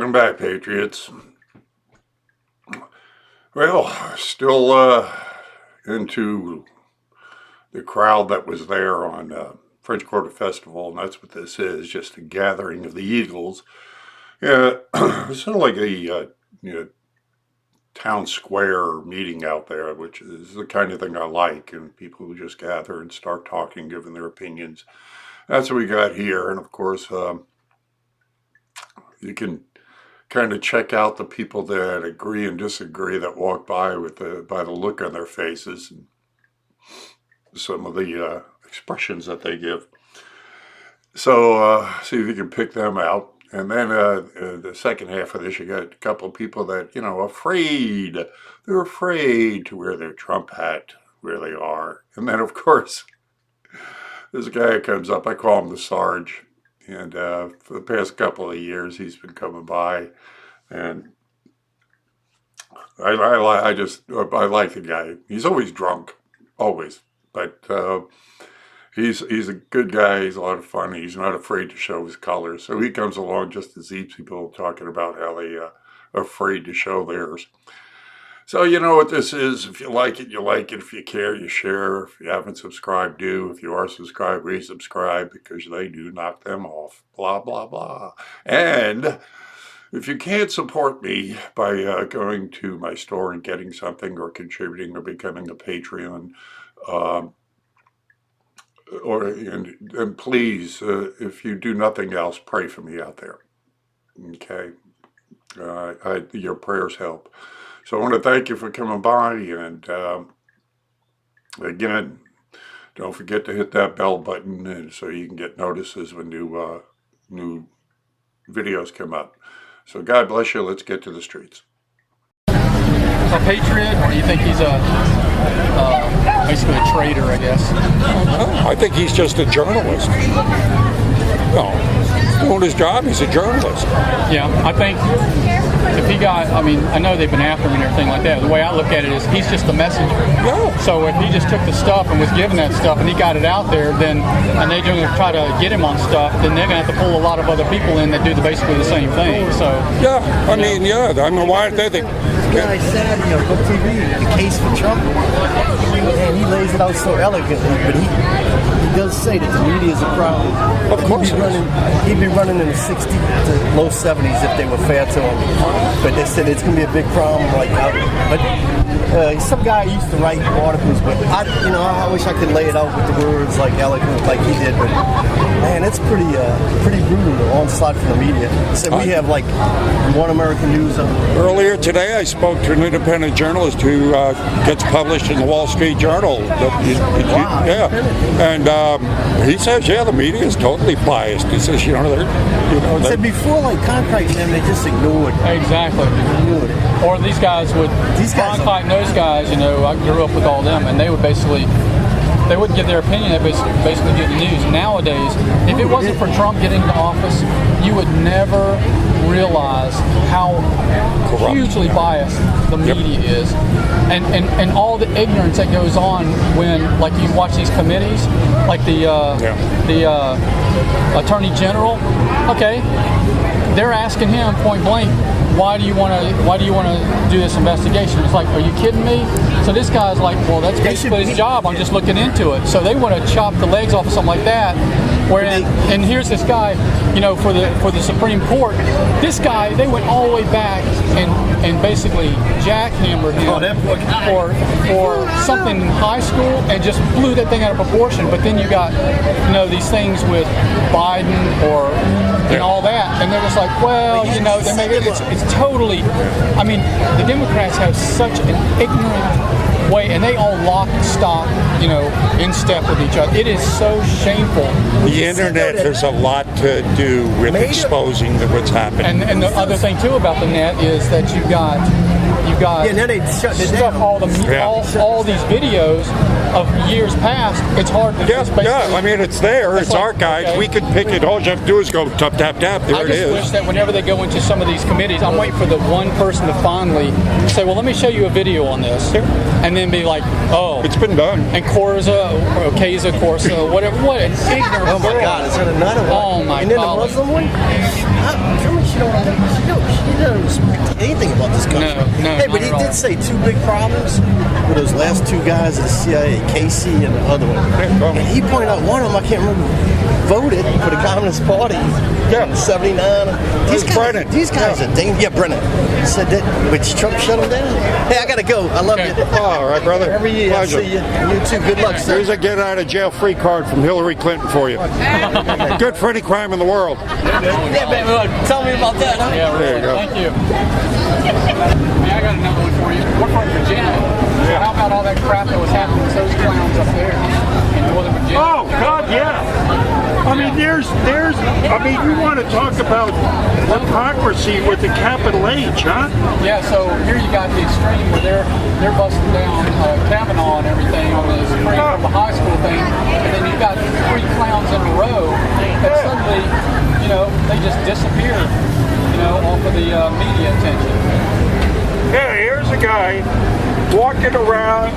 Welcome back, Patriots. Well, still into the crowd that was there on French Quarter Festival, and that's what this is, just a gathering of the Eagles. Yeah, it's sort of like a town square meeting out there, which is the kind of thing I like, and people who just gather and start talking, giving their opinions. That's what we got here, and of course, you can kind of check out the people that agree and disagree that walk by by the look on their faces and some of the expressions that they give. So see if you can pick them out. And then the second half of this, you got a couple of people that, afraid. They're afraid to wear their Trump hat where they are. And then, of course, there's a guy that comes up. I call him the Sarge. And for the past couple of years, he's been coming by. And I like the guy. He's always drunk, always. But he's a good guy. He's a lot of fun. He's not afraid to show his colors. So he comes along just to see people talking about how they are afraid to show theirs. So you know what this is. If you like it, you like it. If you care, you share. If you haven't subscribed, do. If you are subscribed, resubscribe, because they do knock them off. Blah, blah, blah. And if you can't support me by going to my store and getting something, or contributing, or becoming a Patreon, and please, if you do nothing else, pray for me out there. Okay? Your prayers help. So I want to thank you for coming by, and again, don't forget to hit that bell button, and so you can get notices when new videos come up. So God bless you. Let's get to the streets. A patriot, or do you think he's basically a traitor, I guess? I think he's just a journalist. No, he's doing his job. He's a journalist. Yeah, I think if he got, I know they've been after him and everything like that. The way I look at it is he's just the messenger. Yeah. So if he just took the stuff and was given that stuff and he got it out there, and they're going to try to get him on stuff, then they're going to have to pull a lot of other people in that do basically the same thing. So yeah, I mean, why they think. The guy said, Book TV, the case for Trump, and he lays it out so elegantly, but he does say that the media is a problem. Of course he'd be running in the 60s to low 70s if they were fair to him. But they said it's going to be a big problem. Some guy used to write articles, but I wish I could lay it out with the words like eloquent, like he did. But man, it's pretty brutal, the onslaught from the media. So we have like One American News. Earlier today, I spoke to an independent journalist who gets published in the Wall Street Journal. Wow. Yeah, and he says, the media is totally biased. He says, He said before, like Concrete, them, they just ignored. Exactly. Ignored it. Or these guys would, Cronkite and those guys, I grew up with all them, and they would they wouldn't give their opinion, they basically give the news. Nowadays, if it wasn't for Trump getting into office, you would never realize how hugely biased the media is. And all the ignorance that goes on when, like, you watch these committees, like the Attorney General, okay, they're asking him point blank, why do you want to do this investigation? It's like, are you kidding me? So this guy's like, well, that's basically his job. I'm just looking into it. So they want to chop the legs off of something like that. And here's this guy, for the Supreme Court. This guy, they went all the way back and basically jackhammered him for something in high school and just blew that thing out of proportion. But then you got these things with Biden and all that, and they're just like, well, they make it's totally. The Democrats have such an ignorant way, and they all lock and stock, in step with each other. It is so shameful. The internet has a lot to do with exposing what's happening. And the other thing too about the net is that you've got stuff, all these videos of years past. It's hard to it's there. It's archived. We could pick it. All you have to do is go tap, tap, tap. There it is. I just wish that whenever they go into some of these committees, I'm waiting for the one person to finally say, well, let me show you a video on this. And then be like, oh. It's been done. And Corsa, whatever. What an ignorant Oh my God, is that another one? Oh my God. And then the Muslim one? Tell me she don't know what she knows. doesn't respect anything about this country. No, hey, but not he at did all. say two big problems with those last two guys at the CIA, Casey and the other one. And he pointed out one of them, I can't remember, voted for the Communist Party in '79. Brennan. These guys are dangerous. Yeah, Brennan. Said that, but Trump shut him down. Hey, I got to go. I love Okay. you. All right, brother. Every year, I Pleasure. see you. You too. Good luck, sir. Here's a get out of jail free card from Hillary Clinton for you. Good for any crime in the world. Yeah, baby, tell me about that, huh? Yeah, There you go. Thank you. Hey, I got another one for you. We're from Virginia. So how about all that crap that was happening with those clowns up there in Northern Virginia? Oh, God, yeah. I mean, you want to talk about hypocrisy with the capital H, huh? Yeah, so here you got the extreme where they're busting down Kavanaugh and everything on the Supreme from the high school thing, and then you've got 3 clowns in a row that suddenly, they just disappear, off of the media attention. Yeah, here's a guy walking around.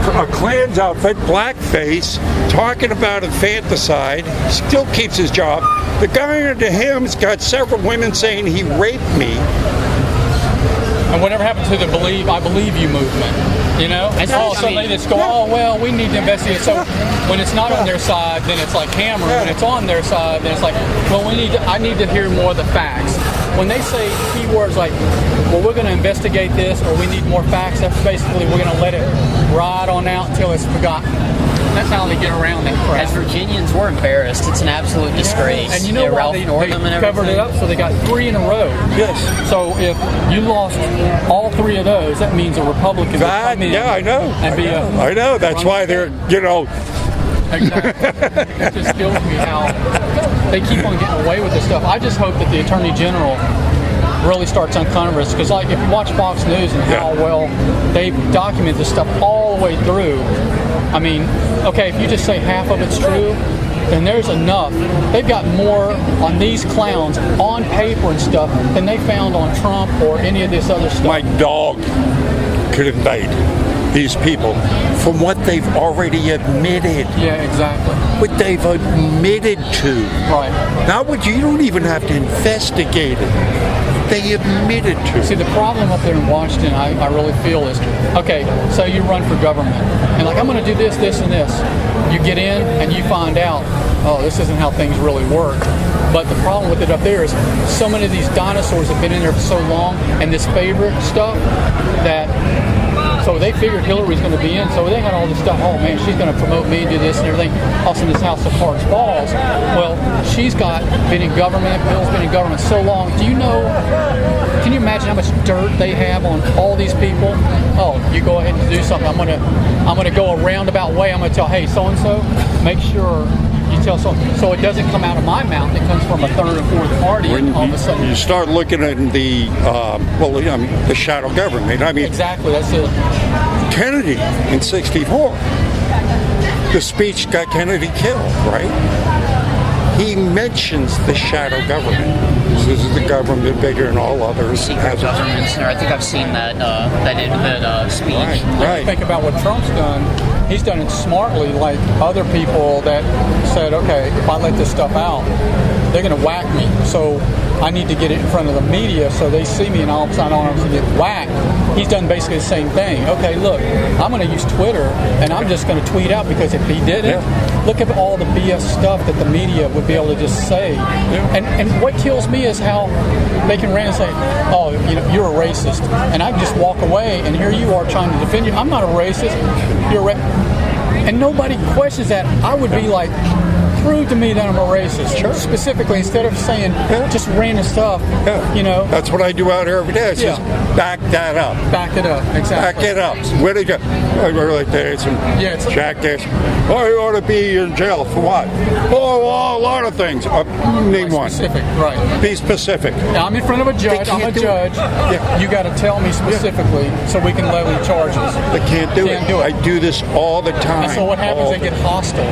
In a Klan's outfit, blackface, talking about infanticide, still keeps his job. The guy under him's got several women saying he raped me. And whatever happened to the I believe you movement? Suddenly they just go, oh, well, we need to investigate. So when it's not on their side, then it's like hammer. When it's on their side, then it's like, well, I need to hear more of the facts. When they say keywords like, well, we're going to investigate this, or we need more facts, that's basically we're going to let it ride on out until it's forgotten. That's how they get around that crap. As Virginians, we're embarrassed. It's an absolute disgrace. And you know why Ralph they Northam and covered it everything. up? So they got 3 in a row. Yes. So if you lost all 3 of those, that means a Republican would come in. Yeah, I know. And be I know. That's why they're, Exactly. It just kills me how they keep on getting away with this stuff. I just hope that the Attorney General really starts uncovering this, because if you watch Fox News and how well they document this stuff all the way through, I mean, okay, if you just say half of it's true, then there's enough. They've got more on these clowns on paper and stuff than they found on Trump or any of this other stuff. my dog could indict these people from what they've already admitted. Yeah, exactly. What they've admitted to. Right. Not what you don't even have to investigate it. They admitted to. See, the problem up there in Washington, I really feel is, okay, so you run for government, and like, I'm going to do this, this, and this. You get in, and you find out, oh, this isn't how things really work. But the problem with it up there is so many of these dinosaurs have been in there for so long, and this favorite stuff, that so they figured Hillary's going to be in, so they had all this stuff. Oh man, she's going to promote me, do this and everything. All of a sudden, this House of Cards falls. Well, she's been in government. Bill's been in government so long. Do you know? Can you imagine how much dirt they have on all these people? Oh, you go ahead and do something. I'm gonna go a roundabout way. I'm gonna tell, hey, so and so, make sure you tell so it doesn't come out of my mouth. It comes from a third or fourth party, and all of a sudden You start looking at the shadow government. I mean, exactly. That's it. Kennedy in '64. The speech got Kennedy killed, right? He mentions the shadow government. This is the government bigger than all others. Secret government center. I think I've seen that speech. Right. Think about what Trump's done. He's done it smartly, like other people that said, okay, if I let this stuff out, they're going to whack me. So I need to get it in front of the media so they see me, and all of a sudden I'm going to get whacked. He's done basically the same thing. Okay, look, I'm going to use Twitter, and I'm just going to tweet out, because if he did it, look at all the BS stuff that the media would be able to just say. And what kills me is how they can rant and say, oh, you're a racist. And I just walk away, and here you are trying to defend you. I'm not a racist. You're and nobody questions that. I would be like, prove to me that I'm a racist. Sure. Specifically, instead of saying just random stuff, That's what I do out here every day. It's just back that up. Back it up. Exactly. Back it up. Where did you like there's some it's jackass. Oh, you ought to be in jail for what? Oh, a lot of things. Name one. Specific, right. Be specific. Now, I'm in front of a judge. I'm a judge. You got to tell me specifically so we can levy charges. They can't do it. Do it. I do this all the time. And so what happens? They get hostile.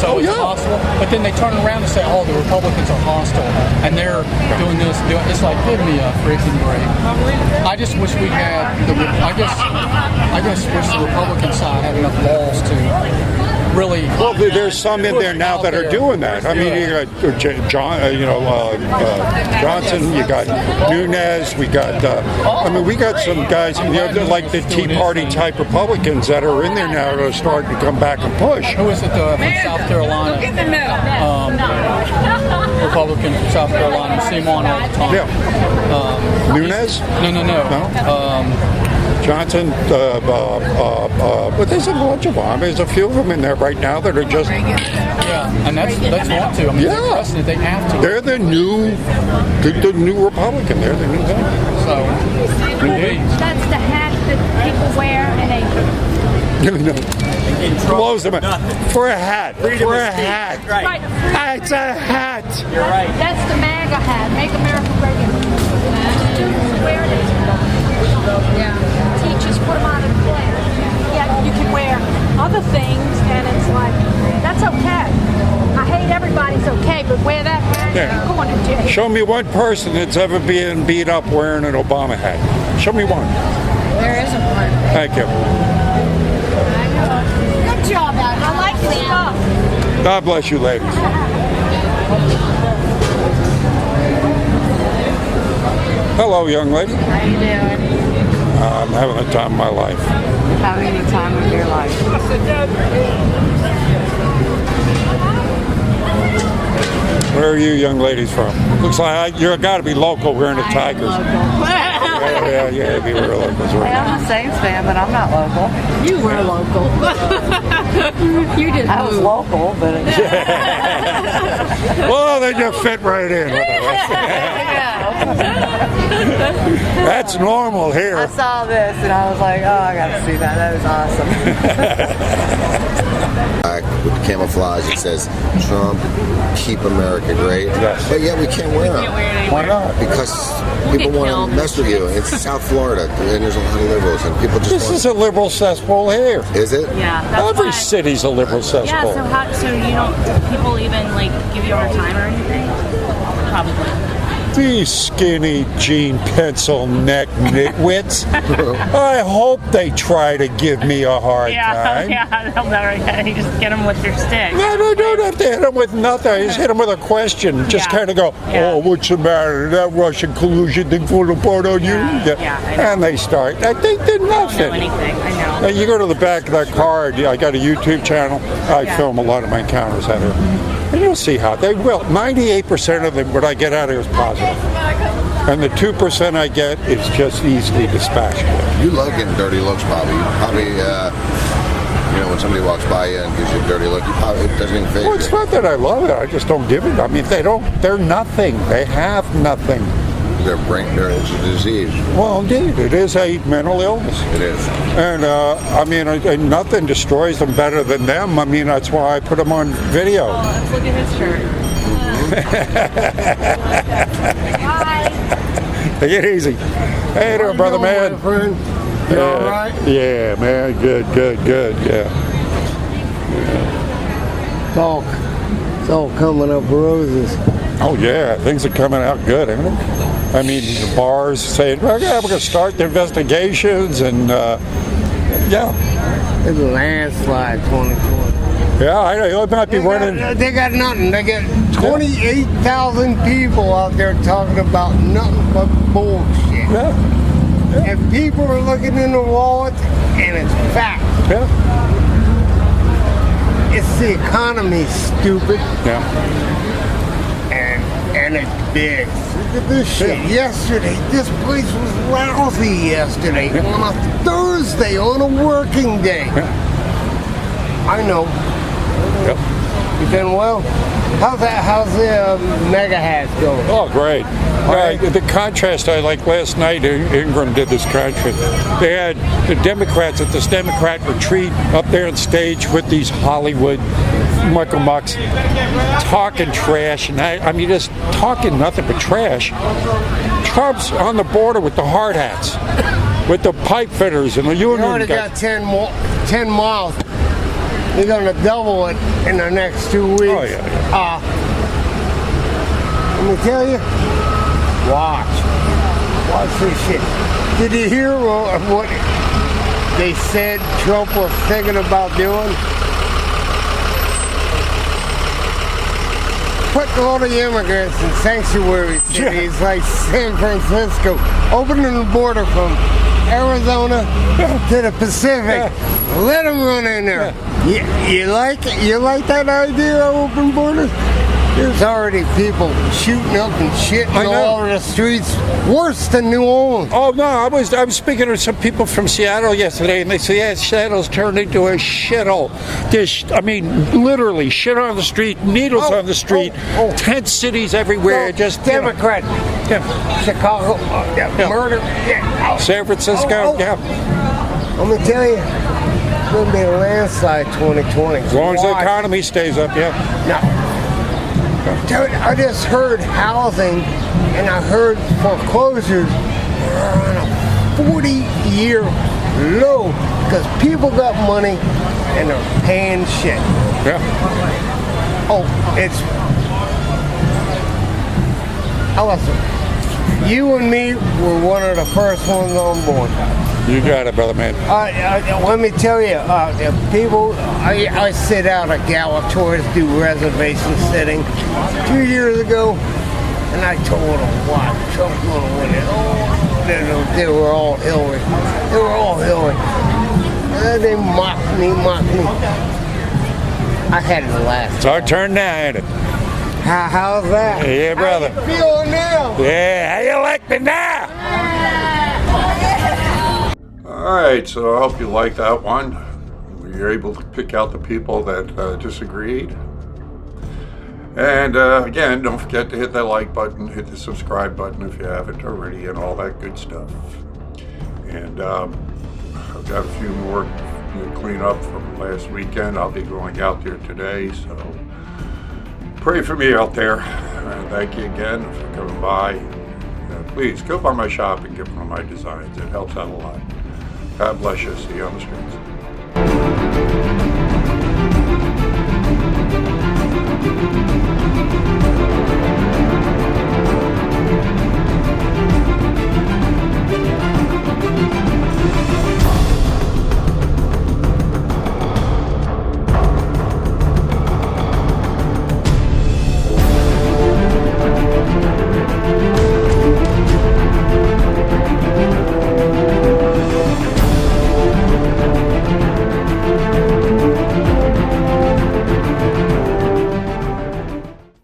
So it's hostile. but then they turn around and say, oh, the Republicans are hostile, and they're doing this, doing. It's like, give me a freaking break. I just wish we had. I guess wish the Republican side had enough balls to really. Well, there's some in there now that are doing that. I mean, you got Johnson, you got Nunes, we got. We got some guys, like the Tea Party type Republicans that are in there now that are starting to come back and push. Who is it from South Carolina? Republican from South Carolina, Simon all the time. Yeah. Nunes? No. Johnson, but there's a bunch of them. I mean, there's a few of them in there right now that are just. Yeah, and that's want to. I mean, they're pressing it. They have to. They're the new Republican. They're the new thing. So, that's the hat that people wear, and they. Blows them for a hat. For a hat. Right. It's a hat. You're right. That's the MAGA hat. Make America Great Again. Students wear it. Yeah. Teachers put them on in class. Yeah, you can wear other things, and it's like, that's okay. I hate everybody's okay, but wear that hat, you're going to jail. Show me one person that's ever been beat up wearing an Obama hat. Show me one. There isn't one. Thank you. Good job, Al. I like the stuff. God bless you, ladies. Hello, young lady. How you doing? I'm having the time of my life. Having the time of your life. Where are you young ladies from? Looks like you've got to be local wearing the Tigers. Yeah, be real local. I'm a Saints fan, but I'm not local. You were local. You did. I was local, but Well, they just fit right in. That's normal here. I saw this and I was like, oh, I got to see that. That was awesome. With camouflage, it says Trump, keep America great. Yes. But yet we can't wear them. Why not? Because people want to mess with you. It's South Florida, and there's a lot of liberals, and people just. This is a liberal cesspool here. Is it? Yeah. That's Every why. city's a liberal cesspool. Yeah. So you don't? Do people even like give you a hard time or anything? Probably. These skinny jean pencil neck nitwits. I hope they try to give me a hard time. Yeah, they'll never get. You just get them with your stick. No, don't have to hit them with nothing. I just hit them with a question. Just kind of go, oh, what's the matter? That Russian collusion thing fall apart on you? Yeah, I know. And they start. I think they're nothing. I don't know anything. I know. You go to the back of that card. I got a YouTube channel. I film a lot of my encounters out here. And you'll see how they will. 98% of them, what I get out of here is positive. And the 2% I get is just easily dispatched. You love getting dirty looks, Bobby. Probably, when somebody walks by you and gives you a dirty look, it doesn't even faze Well, it's you. not that I love it. I just don't give it. I mean, they're nothing. They have nothing. It's a disease. Well, indeed, it is a mental illness. It is. And, and nothing destroys them better than them. I mean, that's why I put them on video. Oh, let's look at his shirt. Take it easy. Hey there, brother, man. You all right? Yeah, man. Good. Yeah. Talk. It's all coming up roses. Oh, yeah. Things are coming out good, ain't it? I mean, the bars saying, well, yeah, we're going to start the investigations, and, yeah. It's a landslide 2020. Yeah, I know. It might be running. They got nothing. They got 28,000 people out there talking about nothing but bullshit. Yeah. And people are looking in the wallet, and it's fact. Yeah. It's the economy, stupid. Yeah. And it's big. Look at this shit. Yesterday, this place was lousy yesterday. On a Thursday, on a working day. I know. Yep. You doing well? How's the mega hats going? Oh, great. The contrast, I like last night, Ingram did this contrast. They had the Democrats at this Democrat retreat up there on stage with these Hollywood Michael Mucks talking trash, and I mean, just talking nothing but trash. Trump's on the border with the hard hats, with the pipe fitters and the union You only guys. got 10 miles You're gonna double it in the next 2 weeks. Oh, yeah. Let me tell you, watch this shit. Did you hear what they said Trump was thinking about doing? Put all the immigrants in sanctuary cities like San Francisco, opening the border from Arizona to the Pacific. Let them run in there. You like it? You like that idea of open borders? There's already people shooting up and shitting all over the streets, worse than New Orleans. Oh no, I was speaking to some people from Seattle yesterday, and they said, yeah, Seattle's turned into a shithole. Literally shit on the street, needles on the street, tent cities everywhere. Just Democrat, Chicago, murder, San Francisco. Let me tell you, it's gonna be a landslide 2020. As long as the economy stays up, No. Dude, I just heard housing and I heard foreclosures are on a 40-year low because people got money and they're paying shit. Yeah. Listen, you and me were one of the first ones on board. You got it, brother man. Let me tell you, people, I sit out at Gallup tours, do reservation sitting 2 years ago, and I told them, "Watch, Trump's gonna win it." Oh, they were all Hillary. They were all Hillary. They mocked me. I had to laugh. It's our turn now, ain't it? How's that? Yeah, brother. How you feeling now? Yeah, how you like me now? All right, so I hope you liked that one. We were able to pick out the people that disagreed. And again, don't forget to hit that like button, hit the subscribe button if you haven't already, and all that good stuff. And I've got a few more to clean up from last weekend. I'll be going out there today, so pray for me out there. And thank you again for coming by. Please go by my shop and get one of my designs. It helps out a lot. God bless you. See you on the streets.